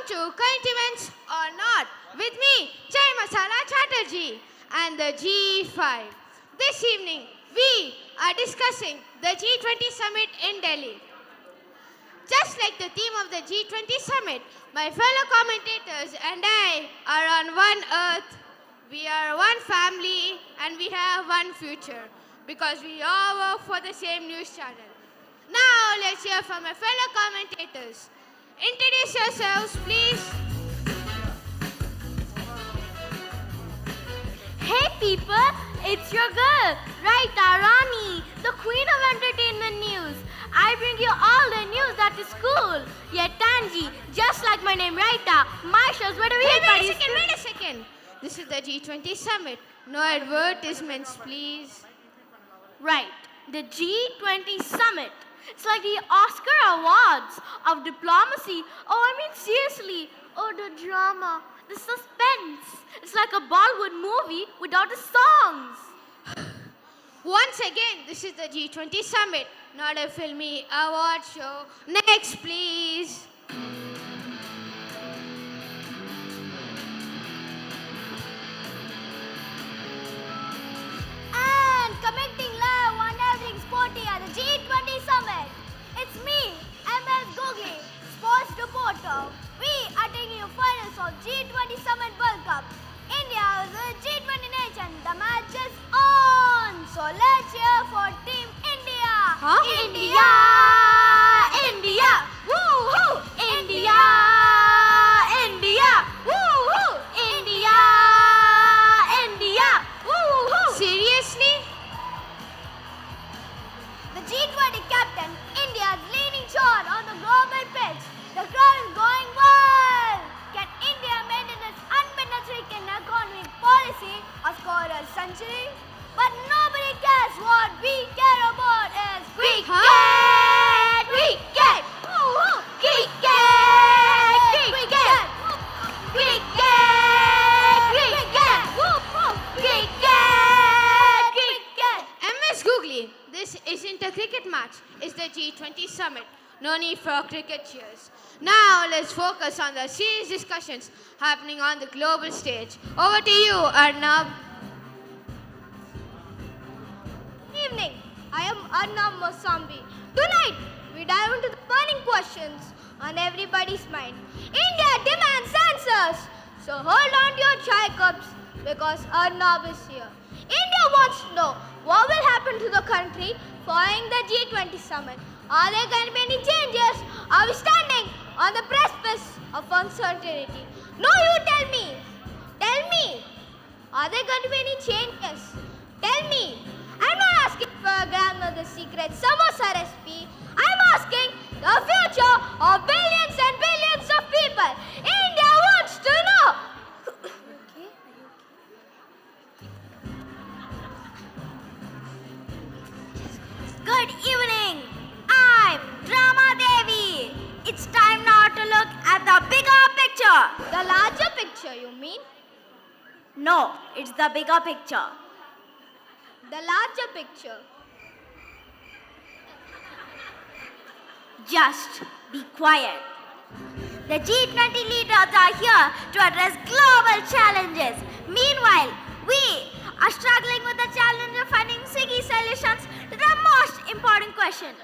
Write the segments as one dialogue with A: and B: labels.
A: to Current Events or Not with me, Chai Masala Chatterjee and the G5. This evening, we are discussing the G20 Summit in Delhi. Just like the theme of the G20 Summit, my fellow commentators and I are on one earth. We are one family and we have one future because we all work for the same news channel. Now let's hear from my fellow commentators. Introduce yourselves, please.
B: Hey people, it's your girl, Raita Rani, the queen of entertainment news. I bring you all the news that is cool. Yet Tanji, just like my name Raita, my show's where
A: Wait a second. This is the G20 Summit. No advertisements, please.
B: Right, the G20 Summit. It's like the Oscar Awards of diplomacy. Seriously. Oh, the drama, the suspense. It's like a Bollywood movie without the songs.
A: Once again, this is the G20 Summit, not a filmy award show. Next, please.
B: And commenting live on everything sporty at the G20 Summit. It's me, MS Googly, sports reporter. We are taking you finals of G20 Summit World Cup. India is a G20 nation. The match is on. So let's cheer for Team India.
A: Huh?
B: India! India! Woo-hoo! India! India! Woo-hoo! India! India! Woo-hoo!
A: Seriously?
B: The G20 captain, India is leaning short on the global pitch. The crowd is going wild. Can India maintain its unbeaten streak in economic policy or score a century? But nobody cares. What we care about is cricket. Cricket. Woo-hoo. Cricket. Cricket. Cricket. Cricket. Woo-hoo. Cricket. Cricket.
A: MS Googly, this isn't a cricket match. It's the G20 Summit. No need for cricket cheers. Now let's focus on the serious discussions happening on the global stage. Over to you, Arnab.
B: Good evening. I am Arnab Mosambi. Tonight, we dive into the burning questions on everybody's mind. India demands answers. So hold on to your chai cups because Arnab is here. India wants to know what will happen to the country following the G20 summit. Are there going to be any changes? Are we standing on the precipice of uncertainty? No, you tell me. Tell me. Are there going to be any changes? Tell me. I'm not asking for a grandmother's secret samosa recipe. I'm asking the future of billions and billions of people. India wants to know. Good evening. I'm Drama Devi. It's time now to look at the bigger picture. The larger picture, you mean? No, it's the bigger picture. The larger picture. Just be quiet. The G20 leaders are here to address global challenges. Meanwhile, we are struggling with the challenge of finding sticky solutions to the most important question.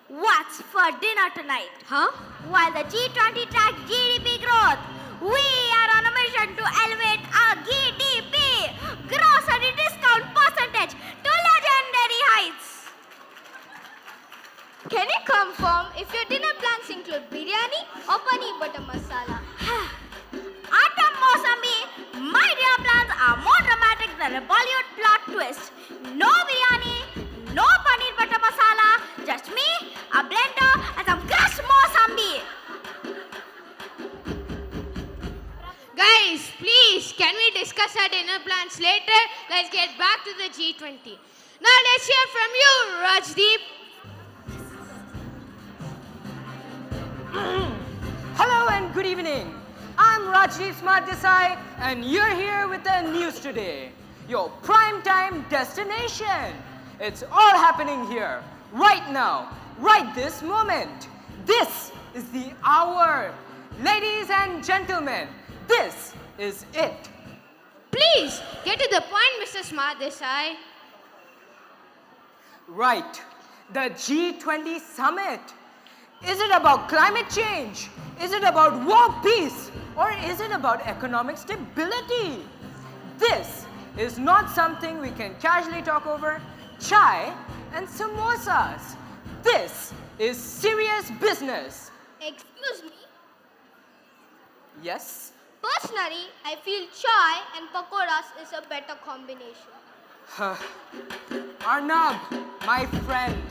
B: What's for dinner tonight?
A: Huh?
B: While the G20 tracks GDP growth, we are on a mission to elevate our GDP, grocery discount percentage, to legendary heights. Can you confirm if your dinner plans include biryani or paneer butter masala? Atam Mosambi, my dinner plans are more dramatic than a Bollywood plot twist. No biryani, no paneer butter masala, just me, a blender, and some crushed Mosambi.
A: Guys, please, can we discuss our dinner plans later? Let's get back to the G20. Now let's hear from you, Rajdeep.
C: Hello and good evening. I'm Rajdeep Smart Desai and you're here with the news today. Your primetime destination. It's all happening here, right now, right this moment. This is the hour. Ladies and gentlemen, this is it.
A: Please, get to the point, Mr. Smart Desai.
C: Right, the G20 summit. Is it about climate change? Is it about world peace? Or is it about economic stability? This is not something we can casually talk over chai and samosas. This is serious business.
B: Excuse me.
C: Yes?
B: Personally, I feel chai and pakoras is a better combination.
C: Arnab, my friend,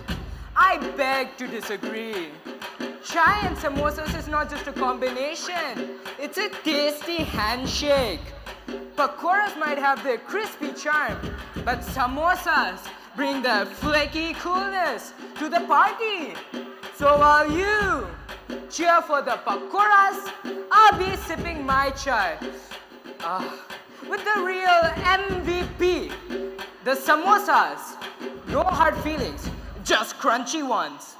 C: I beg to disagree. Chai and samosas is not just a combination, it's a tasty handshake. Pakoras might have their crispy charm, but samosas bring the flaky coolness to the party. So while you cheer for the pakoras, I'll be sipping my chai. With the real MVP, the samosas. No hard feelings, just crunchy ones.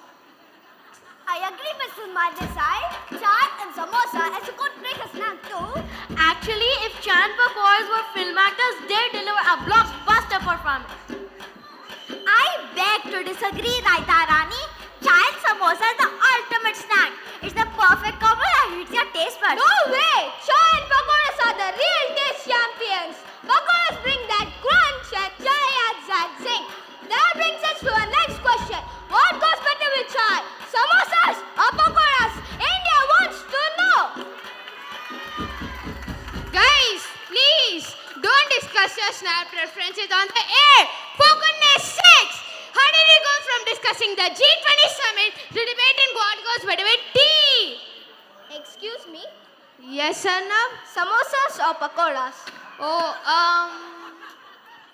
B: I agree, Mr. Madesai. Chai and samosa is a good breakfast snack too.
D: Actually, if chai and pakoras were film actors, they'd deliver a blockbuster performance.
B: I beg to disagree, Raita Rani. Chai and samosa is the ultimate snack. It's the perfect combo that hits your taste buds. No way! Chai and pakoras are the real taste champions. Pakoras bring that crunch and chai adds that zing. That brings us to our next question. What goes better with chai? Samosas or pakoras? India wants to know.
A: Guys, please, don't discuss your snack preferences on the air. For goodness sakes! How did we go from discussing the G20 summit to debating what goes better with tea?
B: Excuse me?
A: Yes, Arnab?
B: Samosas or pakoras?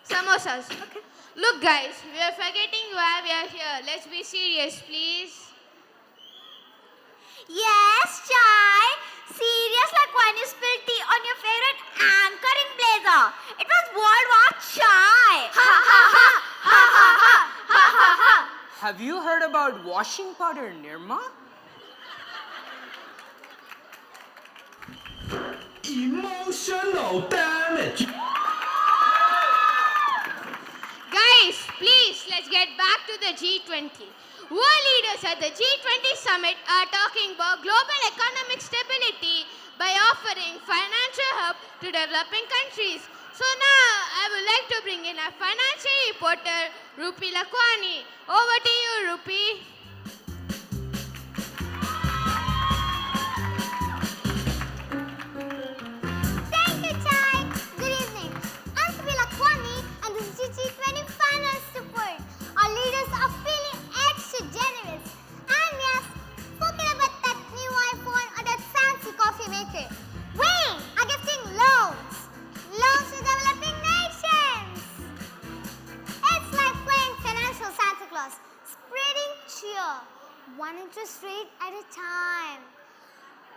A: Samosas. Okay. Look, guys, we are forgetting why we are here. Let's be serious, please.
B: Yes, chai. Serious like when you spill tea on your favorite anchoring blazer. It was World War Chai. Ha ha ha ha ha ha ha ha ha.
C: Have you heard about washing powder, Nirma?
E: Emotional damage.
A: Guys, please, let's get back to the G20. World leaders at the G20 summit are talking about global economic stability by offering financial help to developing countries. So now, I would like to bring in our financial reporter, Rupi Lakwani. Over to you, Rupi.
B: Thank you, Chai. Good evening. I'm Subhash Chandra and this is G20 Finance Report. Our leaders are feeling extra generous. And yes, forget about that new iPhone or that fancy coffee maker. We are gifting loans. Loans to developing nations. It's like playing financial Santa Claus, spreading cheer, one interest rate at a time.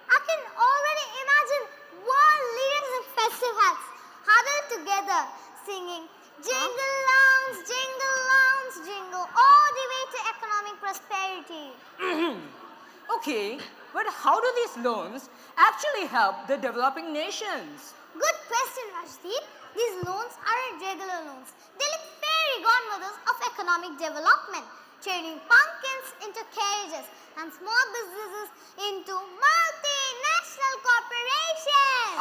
B: I can already imagine world leaders in festive hats huddled together singing jingle loans, jingle all the way to economic prosperity.
C: Okay, but how do these loans actually help the developing nations?
B: Good question, Rajdeep. These loans aren't regular loans. They look fairy godmothers of economic development, turning pumpkins into carriages and small businesses into multinational corporations.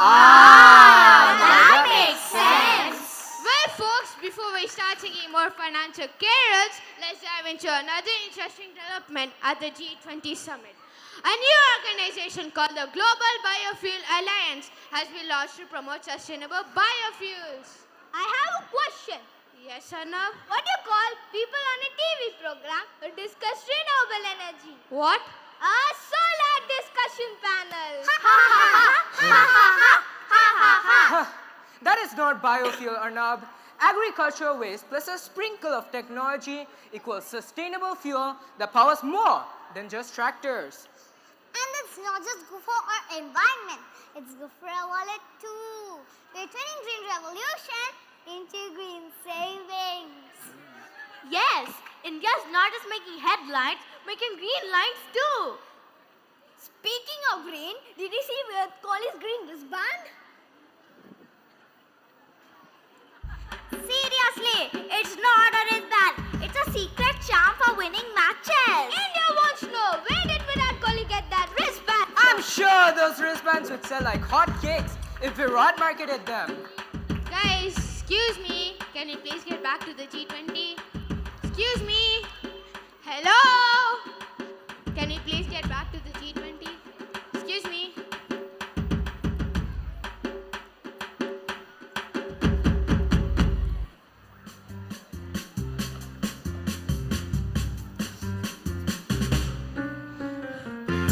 C: That
B: makes sense.
A: Well, folks, before we start singing more financial carols, let's dive into another interesting development at the G20 summit. A new organization called the Global Biofuel Alliance has been launched to promote sustainable biofuels.
B: I have a question.
A: Yes, Arnab?
B: What do you call people on a TV program who discuss renewable energy?
A: What?
B: A solar discussion panel.
C: That is not biofuel, Arnab. Agricultural waste plus a sprinkle of technology equals sustainable fuel that powers more than just tractors.
B: And it's not just good for our environment, it's good for our wallet too. We're turning green revolution into green savings.
D: Yes, India's not just making headlines, making green lines too.
B: Speaking of of green, did you see Virat Kohli's green wristband?
D: Seriously, it's not a wristband. It's a secret charm for winning matches.
B: India wants to know, where did Virat Kohli get that wristband?
C: I'm sure those wristbands would sell like hotcakes if Virat marketed them.
A: Guys, excuse me. Can you please get back to the G20? Excuse me. Hello? Can you please get back to the G20? Excuse me.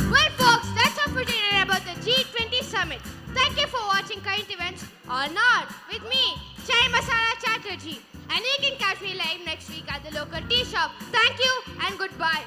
A: Well, folks, that's all for today about the G20 Summit. Thank you for watching Current Events or Not with me, Chai Masala Chatterjee. And you can catch me live next week at the local tea shop. Thank you and goodbye.